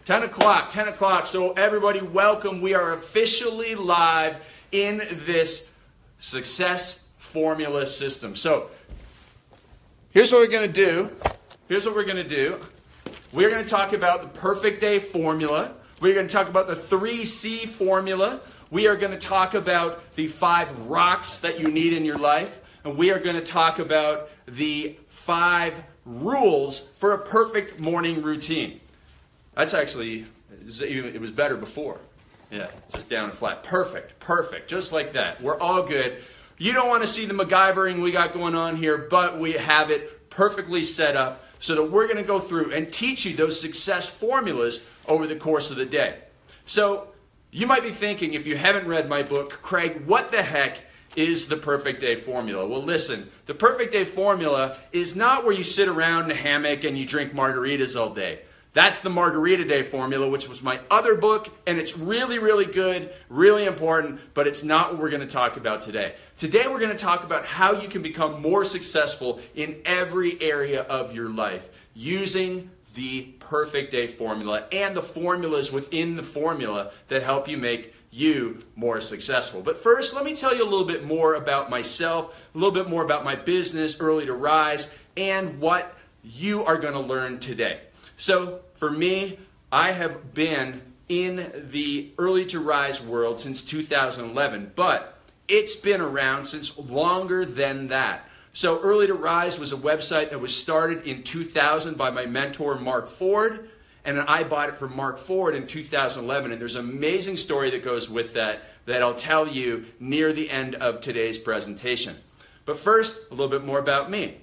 10 o'clock. So everybody, welcome. We are officially live in this success formula system. So here's what we're going to do. We're going to talk about the perfect day formula. We're going to talk about the 3C formula. We are going to talk about the 5 rocks that you need in your life. And we are going to talk about the 5 rules for a perfect morning routine. That's actually, it was better before. Yeah, just down and flat. Perfect. Just like that. We're all good. You don't want to see the MacGyvering we got going on here, but we have it perfectly set up so that we're going to go through and teach you those success formulas over the course of the day. So you might be thinking, if you haven't read my book, Craig, what the heck is the perfect day formula? Well, listen, the perfect day formula is not where you sit around in a hammock and you drink margaritas all day. That's the Margarita Day formula, which was my other book, and it's really, really good, really important, but it's not what we're going to talk about today. Today we're going to talk about how you can become more successful in every area of your life using the perfect day formula and the formulas within the formula that help you make you more successful. But first, let me tell you a little bit more about myself, a little bit more about my business, Early to Rise, and what you are going to learn today. So for me, I have been in the Early to Rise world since 2011, but it's been around since longer than that. So Early to Rise was a website that was started in 2000 by my mentor, Mark Ford, and I bought it from Mark Ford in 2011, and there's an amazing story that goes with that I'll tell you near the end of today's presentation. But first, a little bit more about me.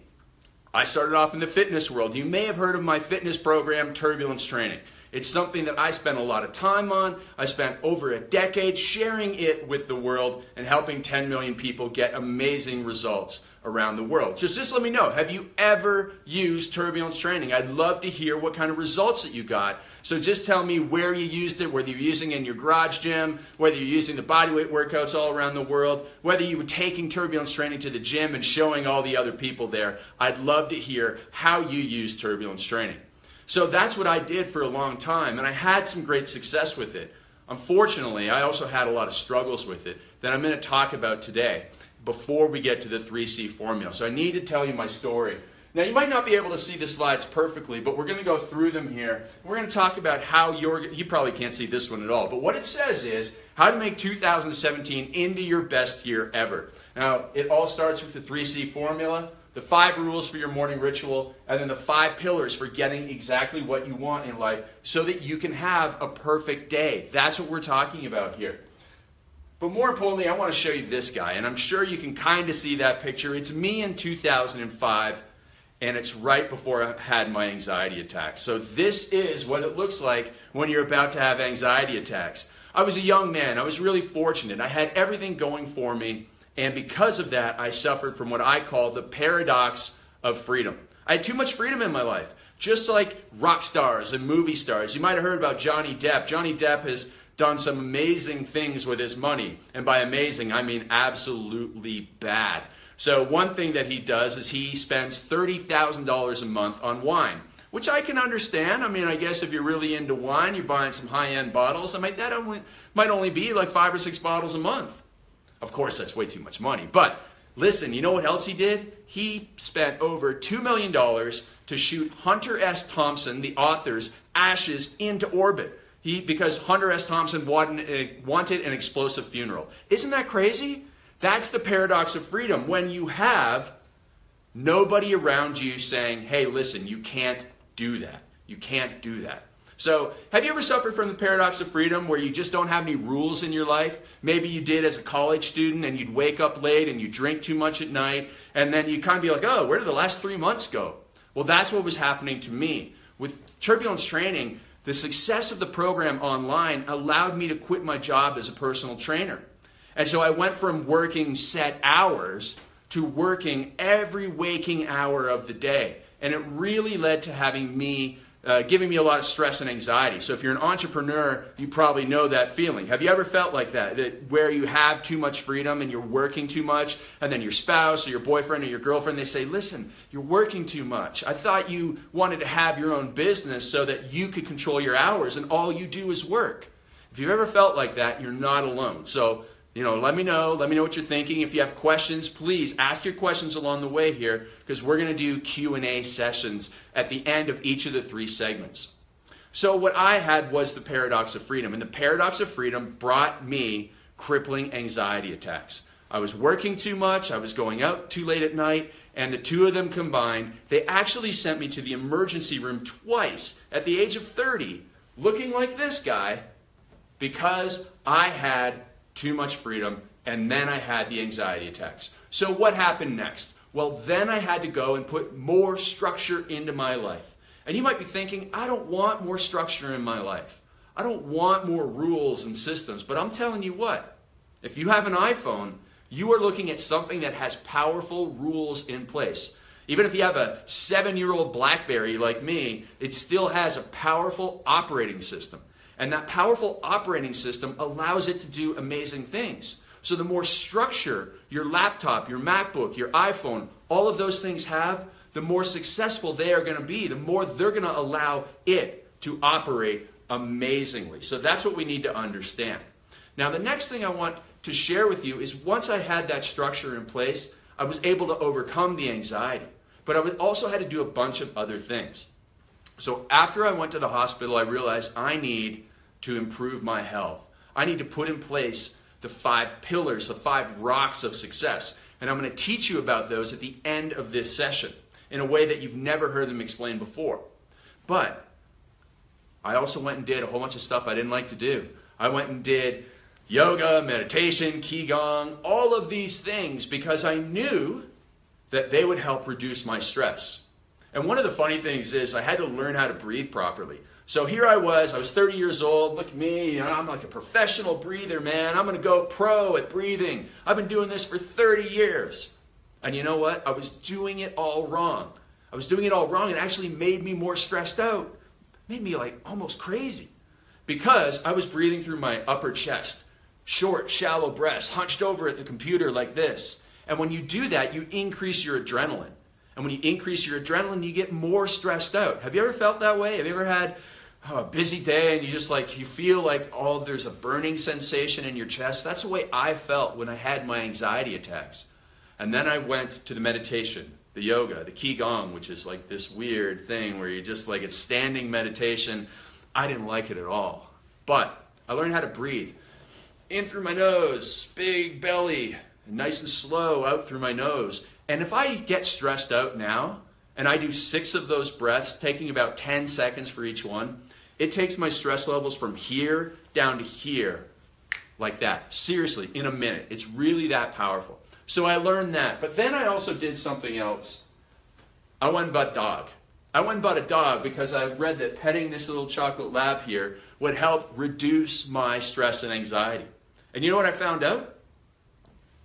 I started off in the fitness world. You may have heard of my fitness program, Turbulence Training. It's something that I spent a lot of time on. I spent over a decade sharing it with the world and helping 10 million people get amazing results around the world. Just let me know, have you ever used Turbulence Training? I'd love to hear what kind of results that you got. So just tell me where you used it, whether you're using it in your garage gym, whether you're using the bodyweight workouts all around the world, whether you were taking Turbulence Training to the gym and showing all the other people there. I'd love to hear how you use Turbulence Training. So that's what I did for a long time, and I had some great success with it. Unfortunately, I also had a lot of struggles with it that I'm going to talk about today before we get to the 3C formula. So I need to tell you my story. Now, you might not be able to see the slides perfectly, but we're going to go through them here. We're going to talk about how you probably can't see this one at all, but what it says is how to make 2017 into your best year ever. Now, it all starts with the 3C formula, the 5 rules for your morning ritual, and then the 5 pillars for getting exactly what you want in life so that you can have a perfect day. That's what we're talking about here. But more importantly, I want to show you this guy, and I'm sure you can kind of see that picture. It's me in 2005. And it's right before I had my anxiety attacks. So this is what it looks like when you're about to have anxiety attacks. I was a young man. I was really fortunate. I had everything going for me. And because of that, I suffered from what I call the paradox of freedom. I had too much freedom in my life. Just like rock stars and movie stars. You might have heard about Johnny Depp. Johnny Depp has done some amazing things with his money. And by amazing, I mean absolutely bad. So one thing that he does is he spends $30,000 a month on wine, which I can understand. I mean, I guess if you're really into wine, you're buying some high-end bottles. I mean, that might only be like 5 or 6 bottles a month. Of course, that's way too much money. But listen, you know what else he did? He spent over $2 million to shoot Hunter S. Thompson, the author's ashes, into orbit. Because Hunter S. Thompson wanted an explosive funeral. Isn't that crazy? That's the paradox of freedom, when you have nobody around you saying, hey, listen, you can't do that. You can't do that. So have you ever suffered from the paradox of freedom where you just don't have any rules in your life? Maybe you did as a college student and you'd wake up late and you drink too much at night and then you kind of be like, oh, where did the last 3 months go? Well, that's what was happening to me. With Turbulence Training, the success of the program online allowed me to quit my job as a personal trainer. And so I went from working set hours to working every waking hour of the day. And it really led to having me giving me a lot of stress and anxiety. So if you're an entrepreneur, you probably know that feeling. Have you ever felt like that where you have too much freedom and you're working too much, and then your spouse or your boyfriend or your girlfriend, they say, listen, you're working too much. I thought you wanted to have your own business so that you could control your hours and all you do is work. If you've ever felt like that, you're not alone. So, let me know what you're thinking. If you have questions, please ask your questions along the way here, because we're going to do Q&A sessions at the end of each of the 3 segments. So what I had was the paradox of freedom, and the paradox of freedom brought me crippling anxiety attacks. I was working too much, I was going out too late at night, and the 2 of them combined, they actually sent me to the emergency room twice at the age of 30, looking like this guy, because I had too much freedom, and then I had the anxiety attacks. So what happened next? Well, then I had to go and put more structure into my life. And you might be thinking, I don't want more structure in my life. I don't want more rules and systems. But I'm telling you what, if you have an iPhone, you are looking at something that has powerful rules in place. Even if you have a 7-year-old BlackBerry like me, it still has a powerful operating system. And that powerful operating system allows it to do amazing things. So the more structure your laptop, your MacBook, your iPhone, all of those things have, the more successful they are going to be, the more they're going to allow it to operate amazingly. So that's what we need to understand. Now, the next thing I want to share with you is once I had that structure in place, I was able to overcome the anxiety. But I also had to do a bunch of other things. So after I went to the hospital, I realized I need to improve my health. I need to put in place the 5 pillars, the 5 rocks of success. And I'm going to teach you about those at the end of this session in a way that you've never heard them explained before. But I also went and did a whole bunch of stuff I didn't like to do. I went and did yoga, meditation, qigong, all of these things because I knew that they would help reduce my stress. And one of the funny things is I had to learn how to breathe properly. So here I was 30 years old, look at me, I'm like a professional breather, man. I'm going to go pro at breathing. I've been doing this for 30 years. And you know what? I was doing it all wrong. I was doing it all wrong. It actually made me more stressed out. It made me like almost crazy because I was breathing through my upper chest, short, shallow breaths, hunched over at the computer like this. And when you do that, you increase your adrenaline. And when you increase your adrenaline, you get more stressed out. Have you ever felt that way? Have you ever had a busy day and you feel like, there's a burning sensation in your chest? That's the way I felt when I had my anxiety attacks. And then I went to the meditation, the yoga, the qigong, which is like this weird thing where you just like, it's standing meditation. I didn't like it at all. But I learned how to breathe. In through my nose, big belly, nice and slow out through my nose. And if I get stressed out now, and I do 6 of those breaths, taking about 10 seconds for each one, it takes my stress levels from here down to here, like that. Seriously, in a minute. It's really that powerful. So I learned that. But then I also did something else. I went and bought a dog. I went and bought a dog because I read that petting this little chocolate lab here would help reduce my stress and anxiety. And you know what I found out?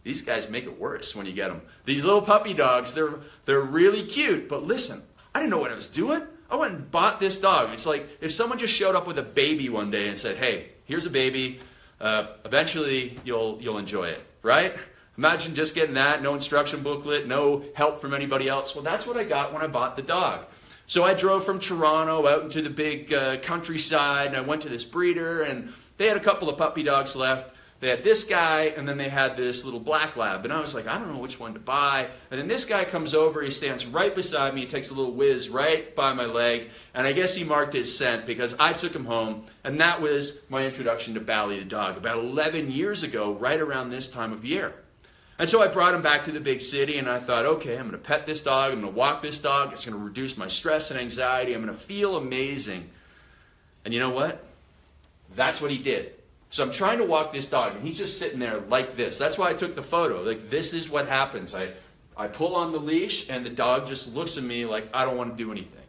These guys make it worse when you get them. These little puppy dogs, they're really cute. But listen, I didn't know what I was doing. I went and bought this dog. It's like if someone just showed up with a baby one day and said, hey, here's a baby. Eventually, you'll enjoy it, right? Imagine just getting that, no instruction booklet, no help from anybody else. Well, that's what I got when I bought the dog. So I drove from Toronto out into the big countryside, and I went to this breeder, and they had a couple of puppy dogs left. They had this guy, and then they had this little black lab. And I was like, I don't know which one to buy. And then this guy comes over, he stands right beside me, he takes a little whiz right by my leg, and I guess he marked his scent because I took him home, and that was my introduction to Bally the dog about 11 years ago, right around this time of year. And so I brought him back to the big city, and I thought, okay, I'm going to pet this dog, I'm going to walk this dog, it's going to reduce my stress and anxiety, I'm going to feel amazing. And you know what? That's what he did. So I'm trying to walk this dog, and he's just sitting there like this. That's why I took the photo. Like, this is what happens. I pull on the leash, and the dog just looks at me like I don't want to do anything.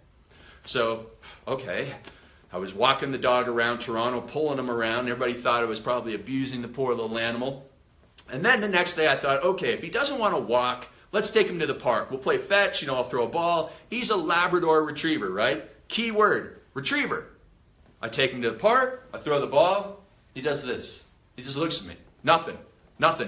So, okay, I was walking the dog around Toronto, pulling him around. Everybody thought I was probably abusing the poor little animal. And then the next day I thought, okay, if he doesn't want to walk, let's take him to the park. We'll play fetch, I'll throw a ball. He's a Labrador retriever, right? Key word, retriever. I take him to the park, I throw the ball, he does this. He just looks at me. Nothing,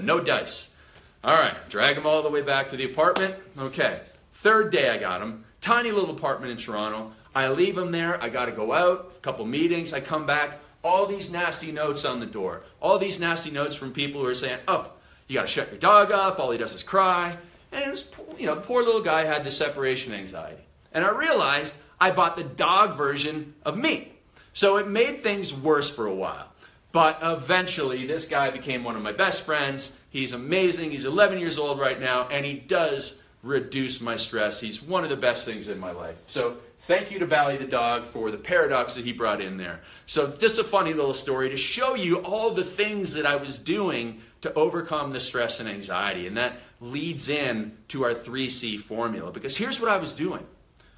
no dice. All right, drag him all the way back to the apartment. Okay, third day I got him. Tiny little apartment in Toronto. I leave him there, I got to go out, a couple meetings, I come back, all these nasty notes on the door. All these nasty notes from people who are saying, oh, you got to shut your dog up, all he does is cry. And it was, the poor little guy had the separation anxiety. And I realized I bought the dog version of me. So it made things worse for a while. But eventually, this guy became one of my best friends. He's amazing. He's 11 years old right now, and he does reduce my stress. He's one of the best things in my life. So thank you to Bally the dog for the paradox that he brought in there. So just a funny little story to show you all the things that I was doing to overcome the stress and anxiety. And that leads in to our 3C formula. Because here's what I was doing.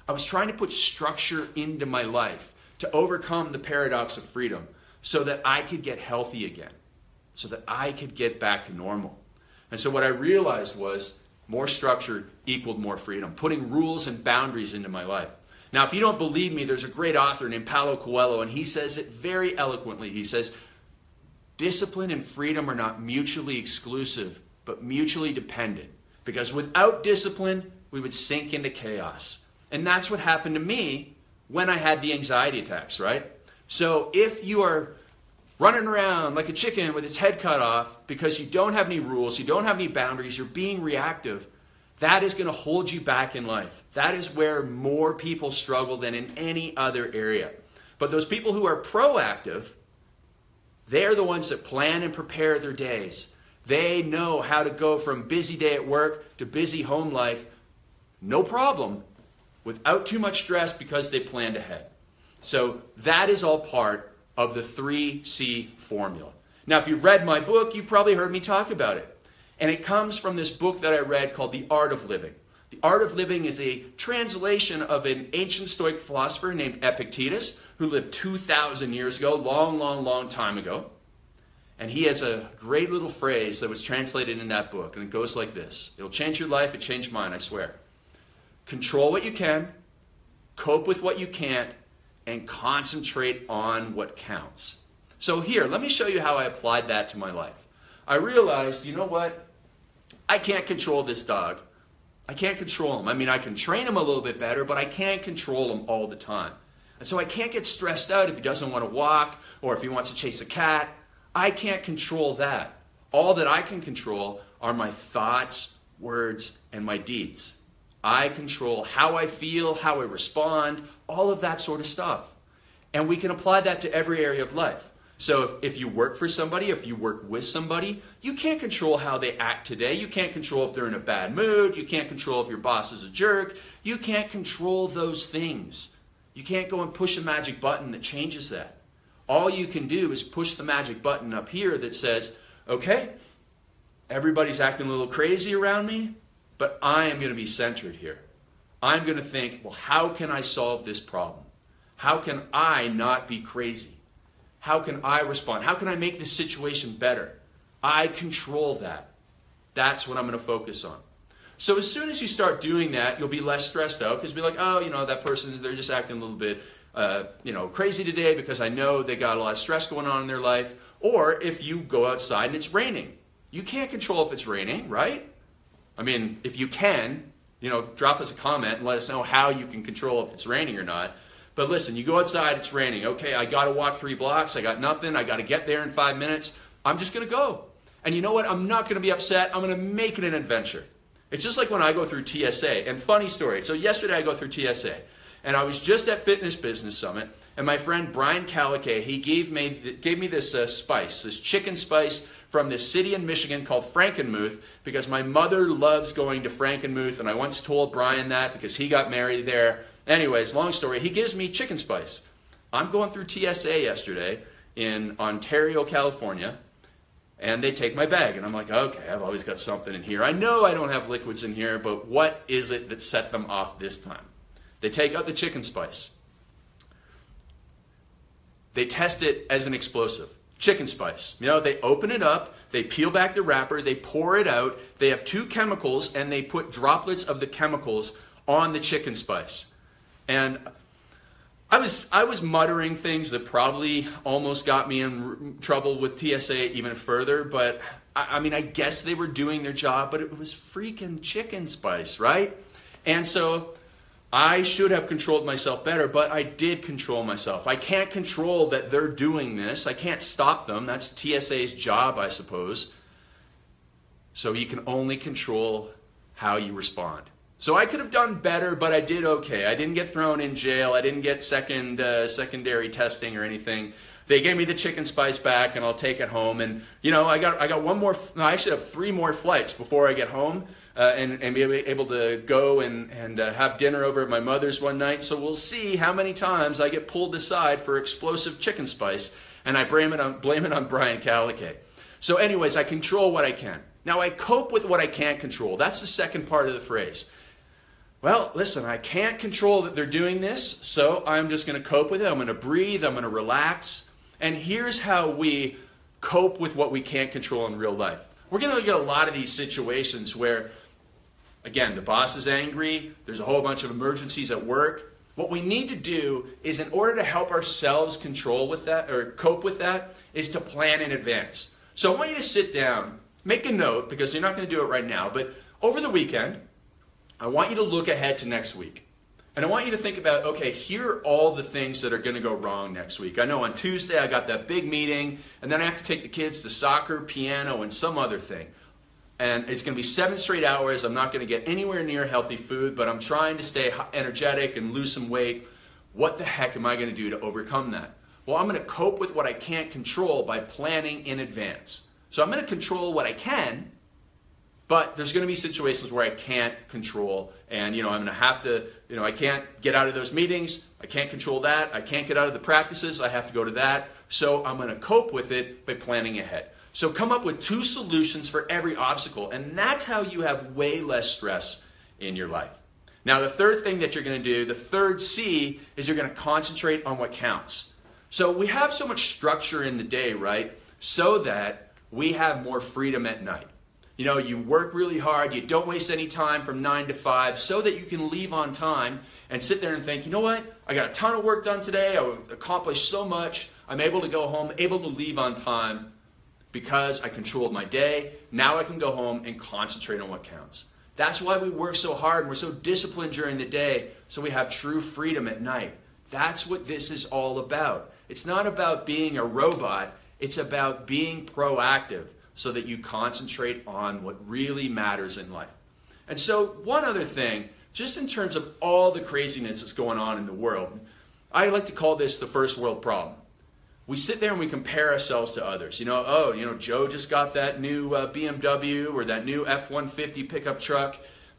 I was trying to put structure into my life to overcome the paradox of freedom so that I could get healthy again, so that I could get back to normal. And so what I realized was more structure equaled more freedom, putting rules and boundaries into my life. Now, if you don't believe me, there's a great author named Paulo Coelho, and he says it very eloquently. He says, discipline and freedom are not mutually exclusive, but mutually dependent. Because without discipline, we would sink into chaos. And that's what happened to me when I had the anxiety attacks, right? So if you are running around like a chicken with its head cut off because you don't have any rules, you don't have any boundaries, you're being reactive, that is going to hold you back in life. That is where more people struggle than in any other area. But those people who are proactive, they're the ones that plan and prepare their days. They know how to go from busy day at work to busy home life, no problem, without too much stress because they planned ahead. So that is all part of the 3C formula. Now, if you've read my book, you've probably heard me talk about it. And it comes from this book that I read called The Art of Living. The Art of Living is a translation of an ancient Stoic philosopher named Epictetus, who lived 2,000 years ago, long time ago. And he has a great little phrase that was translated in that book, and it goes like this. It'll change your life, it changed mine, I swear. Control what you can, cope with what you can't, and concentrate on what counts. So here, let me show you how I applied that to my life. I realized, you know what? I can't control this dog. I can't control him. I mean, I can train him a little bit better, but I can't control him all the time. And so I can't get stressed out if he doesn't want to walk or if he wants to chase a cat. I can't control that. All that I can control are my thoughts, words, and my deeds. I control how I feel, how I respond, all of that sort of stuff. And we can apply that to every area of life. So if you work for somebody, if you work with somebody, you can't control how they act today. You can't control if they're in a bad mood. You can't control if your boss is a jerk. You can't control those things. You can't go and push a magic button that changes that. All you can do is push the magic button up here that says, okay, everybody's acting a little crazy around me, but I am going to be centered here. I'm going to think, well, how can I solve this problem? How can I not be crazy? How can I respond? How can I make this situation better? I control that. That's what I'm going to focus on. So as soon as you start doing that, you'll be less stressed out because you'll be like, oh, that person, they're just acting a little bit, crazy today because I know they got a lot of stress going on in their life. Or if you go outside and it's raining. You can't control if it's raining, right? I mean, if you can, drop us a comment and let us know how you can control if it's raining or not. But listen, you go outside, it's raining. Okay, I got to walk 3 blocks. I got nothing. I got to get there in 5 minutes. I'm just going to go. And you know what? I'm not going to be upset. I'm going to make it an adventure. It's just like when I go through TSA. And funny story. So yesterday I go through TSA. And I was just at Fitness Business Summit. And my friend Brian Calicay, he gave me this spice, this chicken spice from this city in Michigan called Frankenmuth, because my mother loves going to Frankenmuth. And I once told Brian that because he got married there. Anyways, long story, he gives me chicken spice. I'm going through TSA yesterday in Ontario, California, and they take my bag. And I'm like, okay, I've always got something in here. I know I don't have liquids in here, but what is it that set them off this time? They take out the chicken spice. They test it as an explosive. Chicken spice. They open it up, they peel back the wrapper, they pour it out, they have 2 chemicals, and they put droplets of the chemicals on the chicken spice. And I was muttering things that probably almost got me in trouble with TSA even further, but I mean, I guess they were doing their job, but it was freaking chicken spice, right? And so I should have controlled myself better, but I did control myself. I can't control that they're doing this. I can't stop them. That's TSA's job, I suppose. So you can only control how you respond. So I could have done better, but I did okay. I didn't get thrown in jail. I didn't get secondary testing or anything. They gave me the chicken spice back, and I'll take it home. And you know, I got one more. No, I should have 3 more flights before I get home, and be able to go and have dinner over at my mother's one night. So we'll see how many times I get pulled aside for explosive chicken spice, and I blame it on Brian Calicay. So, anyways, I control what I can. Now I cope with what I can't control. That's the second part of the phrase. Well, listen, I can't control that they're doing this, so I'm just going to cope with it. I'm going to breathe. I'm going to relax. And here's how we cope with what we can't control in real life. We're going to look at a lot of these situations where, again, the boss is angry. There's a whole bunch of emergencies at work. What we need to do is, in order to help ourselves control with that or cope with that, is to plan in advance. So I want you to sit down, make a note, because you're not going to do it right now, but over the weekend, I want you to look ahead to next week. And I want you to think about, okay, here are all the things that are going to go wrong next week. I know on Tuesday I got that big meeting, and then I have to take the kids to soccer, piano, and some other thing. And it's going to be 7 straight hours. I'm not going to get anywhere near healthy food, but I'm trying to stay energetic and lose some weight. What the heck am I going to do to overcome that? Well, I'm going to cope with what I can't control by planning in advance. So I'm going to control what I can, but there's going to be situations where I can't control, and I'm going to have to, I can't get out of those meetings, I can't control that, I can't get out of the practices, I have to go to that, so I'm going to cope with it by planning ahead. So come up with 2 solutions for every obstacle, and that's how you have way less stress in your life. Now the third thing that you're going to do, the third C, is you're going to concentrate on what counts. So we have so much structure in the day, right, so that we have more freedom at night. You work really hard, you don't waste any time from 9 to 5 so that you can leave on time and sit there and think, you know what, I got a ton of work done today, I accomplished so much, I'm able to go home, able to leave on time because I controlled my day. Now I can go home and concentrate on what counts. That's why we work so hard and we're so disciplined during the day, so we have true freedom at night. That's what this is all about. It's not about being a robot, it's about being proactive, so that you concentrate on what really matters in life. And so one other thing, just in terms of all the craziness that's going on in the world, I like to call this the first world problem. We sit there and we compare ourselves to others. Joe just got that new BMW or that new F-150 pickup truck.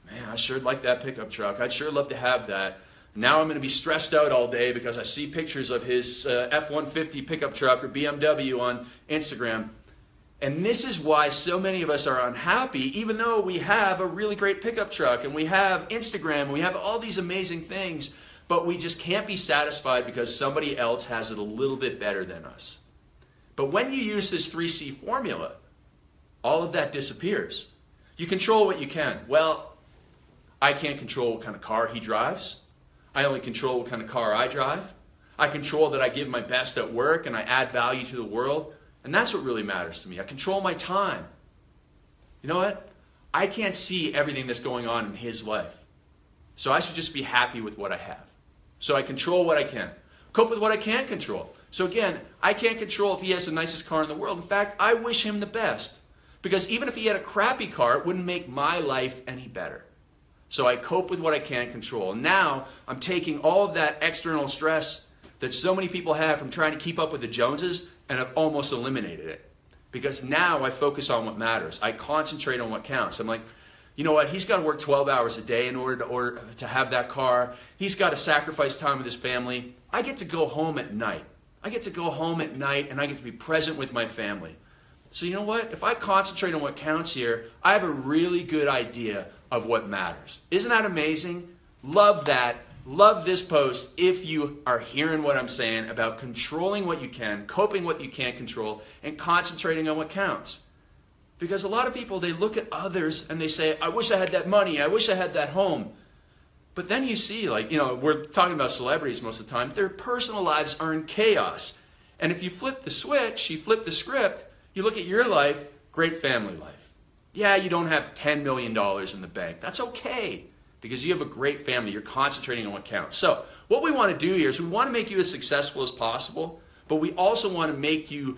Man, I sure like that pickup truck. I'd sure love to have that. Now I'm going to be stressed out all day because I see pictures of his F-150 pickup truck or BMW on Instagram. And this is why so many of us are unhappy, even though we have a really great pickup truck and we have Instagram and we have all these amazing things, but we just can't be satisfied because somebody else has it a little bit better than us. But when you use this 3C formula, all of that disappears. You control what you can. Well, I can't control what kind of car he drives. I only control what kind of car I drive. I control that I give my best at work and I add value to the world. And that's what really matters to me. I control my time. You know what? I can't see everything that's going on in his life. So I should just be happy with what I have. So I control what I can. Cope with what I can't control. So again, I can't control if he has the nicest car in the world. In fact, I wish him the best. Because even if he had a crappy car, it wouldn't make my life any better. So I cope with what I can't control. And now I'm taking all of that external stress that so many people have from trying to keep up with the Joneses, and I've almost eliminated it. Because now I focus on what matters. I concentrate on what counts. I'm like, you know what? He's got to work 12 hours a day in order to have that car. He's got to sacrifice time with his family. I get to go home at night. I get to go home at night and I get to be present with my family. So you know what? If I concentrate on what counts here, I have a really good idea of what matters. Isn't that amazing? Love that. Love this post if you are hearing what I'm saying about controlling what you can, coping what you can't control, and concentrating on what counts. Because a lot of people, they look at others and they say, I wish I had that money, I wish I had that home. But then you see, like, we're talking about celebrities most of the time. Their personal lives are in chaos. And if you flip the switch, you flip the script, you look at your life, great family life. Yeah, you don't have $10 million in the bank. That's okay, because you have a great family. You're concentrating on what counts. So what we want to do here is we want to make you as successful as possible, but we also want to make you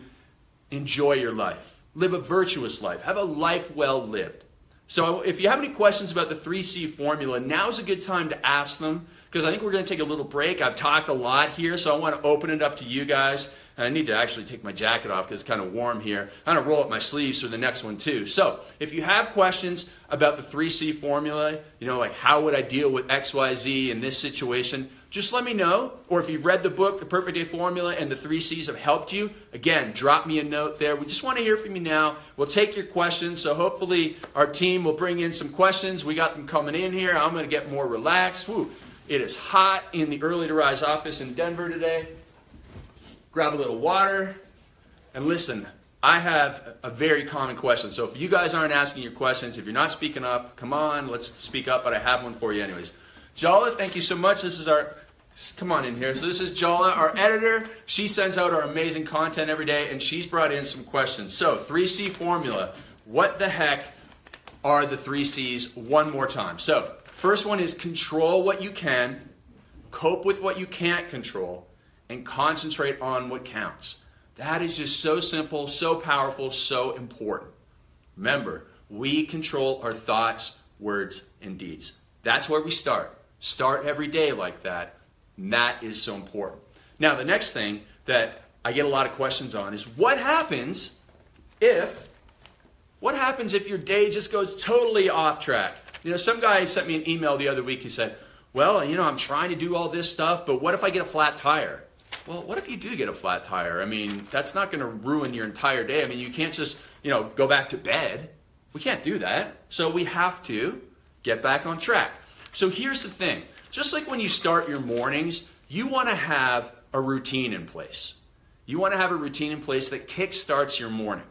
enjoy your life. Live a virtuous life. Have a life well lived. So if you have any questions about the 3C formula, now's a good time to ask them, because I think we're going to take a little break. I've talked a lot here, so I want to open it up to you guys. And I need to actually take my jacket off because it's kind of warm here. I'm going to roll up my sleeves for the next one too. So if you have questions about the 3C formula, like how would I deal with XYZ in this situation, just let me know. Or if you've read the book, The Perfect Day Formula, and the 3 C's have helped you, again, drop me a note there. We just want to hear from you now. We'll take your questions. So hopefully our team will bring in some questions. We got them coming in here. I'm going to get more relaxed. Whew. It is hot in the Early to Rise office in Denver today. Grab a little water, and listen, I have a very common question. So if you guys aren't asking your questions, if you're not speaking up, come on, let's speak up, but I have one for you anyways. Jala, thank you so much. This is come on in here. So this is Jala, our editor. She sends out our amazing content every day, and she's brought in some questions. So 3C formula, what the heck are the 3 C's? One more time. So first one is control what you can, cope with what you can't control, and concentrate on what counts. That is just so simple, so powerful, so important. Remember, we control our thoughts, words, and deeds. That's where we start. Start every day like that, and that is so important. Now, the next thing that I get a lot of questions on is what happens if your day just goes totally off track? Some guy sent me an email the other week. He said, well, I'm trying to do all this stuff, but what if I get a flat tire? Well, what if you do get a flat tire? I mean, that's not going to ruin your entire day. I mean, you can't just, go back to bed. We can't do that. So we have to get back on track. So here's the thing. Just like when you start your mornings, you want to have a routine in place. You want to have a routine in place that kickstarts your morning.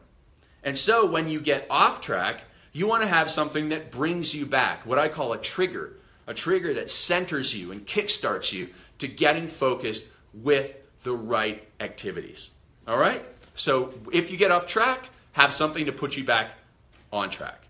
And so when you get off track, you want to have something that brings you back, what I call a trigger that centers you and kickstarts you to getting focused with the right activities. All right? So if you get off track, have something to put you back on track.